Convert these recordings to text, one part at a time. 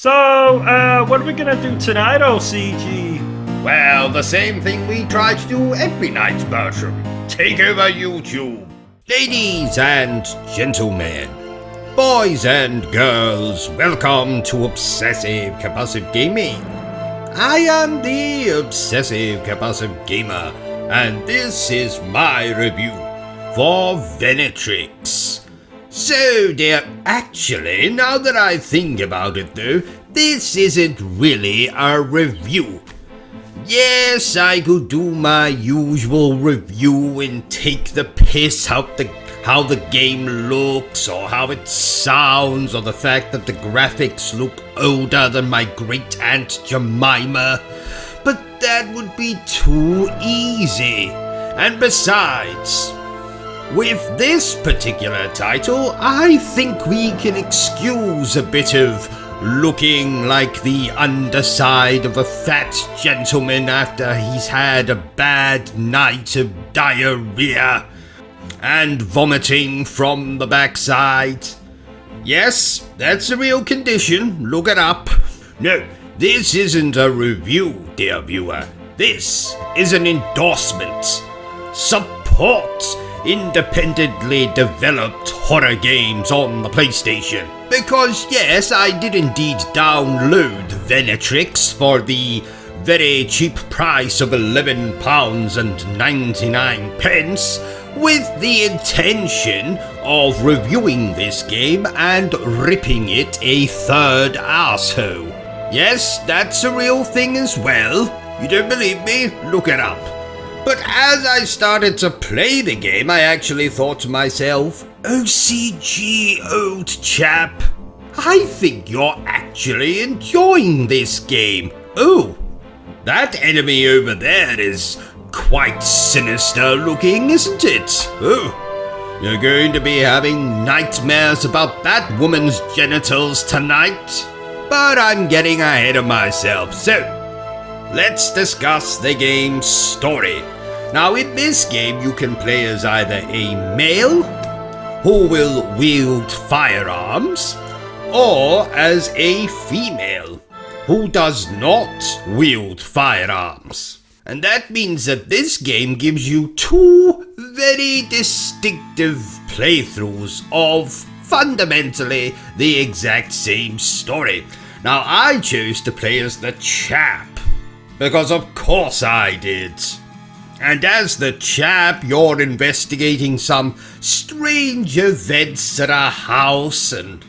So, what are we gonna do tonight, OCG? Well, the same thing we try to do every night, Bertram. Take over YouTube. Ladies and gentlemen, boys and girls, welcome to Obsessive Compulsive Gaming. I am the Obsessive Compulsive Gamer, and this is my review for Venatrix. So actually, now that I think about it though, this isn't really a review. Yes, I could do my usual review and take the piss out how the game looks, or how it sounds, or the fact that the graphics look older than my great aunt Jemima, but that would be too easy. And besides, with this particular title, I think we can excuse a bit of looking like the underside of a fat gentleman after he's had a bad night of diarrhea and vomiting from the backside. Yes, that's a real condition, look it up. No, this isn't a review, dear viewer. This is an endorsement. Support independently developed horror games on the PlayStation. Because yes, I did indeed download Venatrix for the very cheap price of £11.99 with the intention of reviewing this game and ripping it a third arsehole. Yes, that's a real thing as well. You don't believe me? Look it up. But as I started to play the game, I actually thought to myself, OCG, old chap, I think you're actually enjoying this game. Oh, that enemy over there is quite sinister looking, isn't it? Oh, you're going to be having nightmares about that woman's genitals tonight. But I'm getting ahead of myself, so let's discuss the game's story. Now, in this game, you can play as either a male who will wield firearms, or as a female who does not wield firearms. And that means that this game gives you two very distinctive playthroughs of fundamentally the exact same story. Now, I chose to play as the chap, because of course I did. And as the chap, you're investigating some strange events at a house, and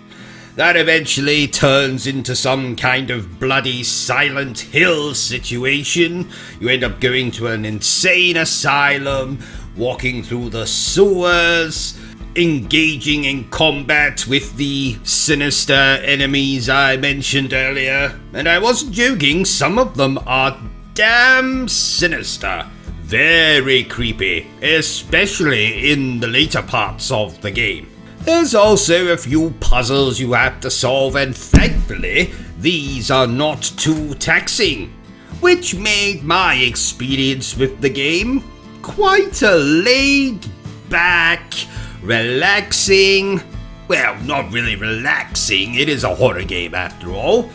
that eventually turns into some kind of bloody Silent Hill situation. You end up going to an insane asylum, walking through the sewers, engaging in combat with the sinister enemies I mentioned earlier. And I wasn't joking, some of them are damn sinister. Very creepy, especially in the later parts of the game. There's also a few puzzles you have to solve, and thankfully, these are not too taxing, which made my experience with the game quite a laid-back, relaxing, well, not really relaxing, it is a horror game after all,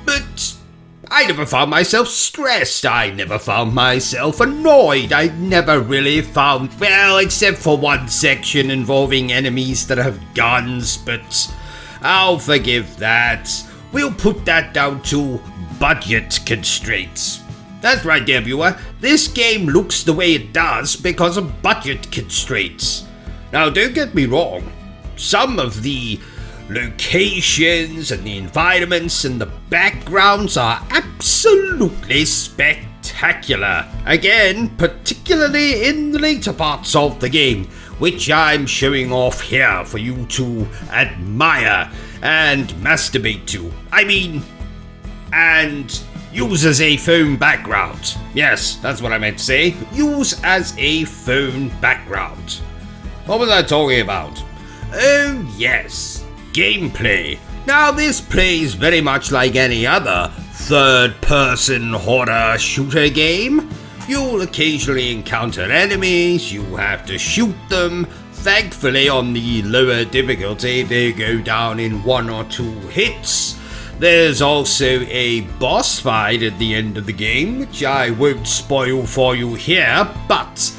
but I never found myself stressed, I never found myself annoyed, I never really found, well, except for one section involving enemies that have guns, but I'll forgive that. We'll put that down to budget constraints. That's right, dear viewer, this game looks the way it does because of budget constraints. Now, don't get me wrong, some of the locations and the environments and the backgrounds are absolutely spectacular. Again, particularly in the later parts of the game, which I'm showing off here for you to admire and masturbate to. And use as a phone background. Yes, that's what I meant to say. Use as a phone background. What was I talking about? Oh yes, gameplay. Now this plays very much like any other third-person horror shooter game. You'll occasionally encounter enemies, you have to shoot them. Thankfully on the lower difficulty they go down in 1 or 2 hits. There's also a boss fight at the end of the game, which I won't spoil for you here, but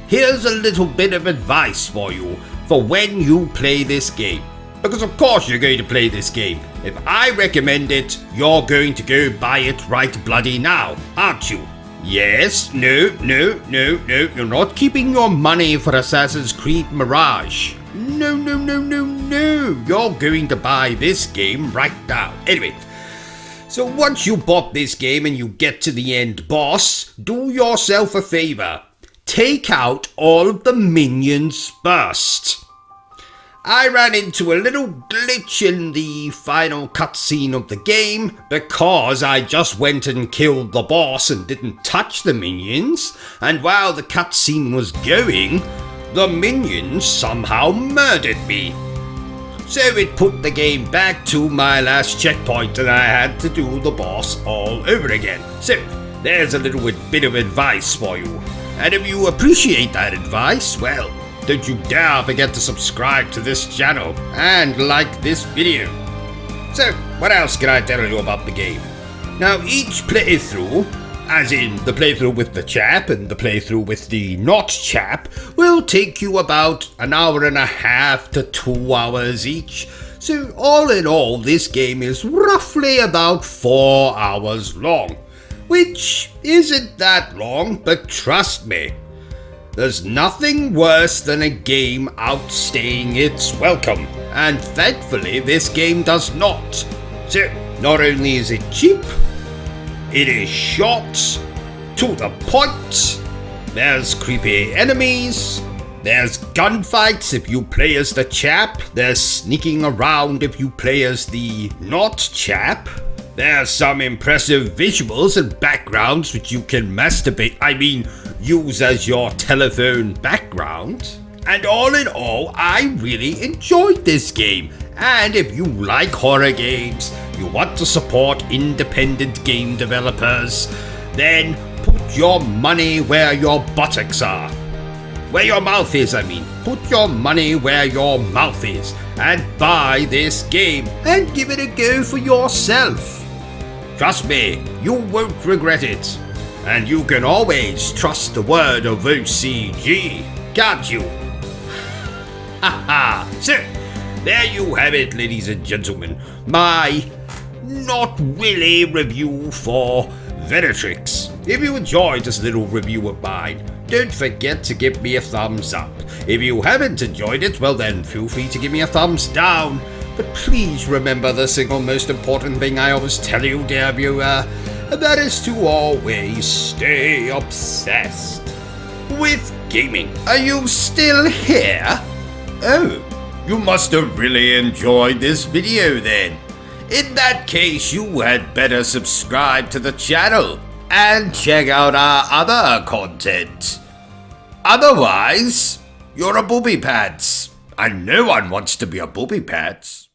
here's a little bit of advice for you for when you play this game. Because of course you're going to play this game. If I recommend it, you're going to go buy it right bloody now, aren't you? Yes, no, you're not keeping your money for Assassin's Creed Mirage. No, you're going to buy this game right now. Anyway, so once you bought this game and you get to the end boss, do yourself a favor. Take out all of the minions first. I ran into a little glitch in the final cutscene of the game because I just went and killed the boss and didn't touch the minions, and while the cutscene was going, the minions somehow murdered me. So it put the game back to my last checkpoint and I had to do the boss all over again. So there's a little bit of advice for you. And if you appreciate that advice, well, don't you dare forget to subscribe to this channel and like this video. So, what else can I tell you about the game? Now, each playthrough, as in the playthrough with the chap and the playthrough with the not-chap, will take you about an hour and a half to 2 hours each. So, all in all, this game is roughly about 4 hours long. Which isn't that long, but trust me, there's nothing worse than a game outstaying its welcome, and thankfully this game does not. So, not only is it cheap, it is short, to the point, there's creepy enemies, there's gunfights if you play as the chap, there's sneaking around if you play as the not-chap, there's some impressive visuals and backgrounds which you can use as your telephone background. And all in all, I really enjoyed this game. And if you like horror games, you want to support independent game developers, then put your money where your buttocks are. Where your mouth is, Put your money where your mouth is and buy this game and give it a go for yourself. Trust me, you won't regret it. And you can always trust the word of OCG, can't you? Haha! So, there you have it, ladies and gentlemen. My not really review for Venatrix. If you enjoyed this little review of mine, don't forget to give me a thumbs up. If you haven't enjoyed it, well then feel free to give me a thumbs down. But please remember the single most important thing I always tell you, dear viewer, and that is to always stay obsessed with gaming. Are you still here? Oh, you must have really enjoyed this video then. In that case, you had better subscribe to the channel and check out our other content. Otherwise, you're a booby pants, and no one wants to be a booby pants.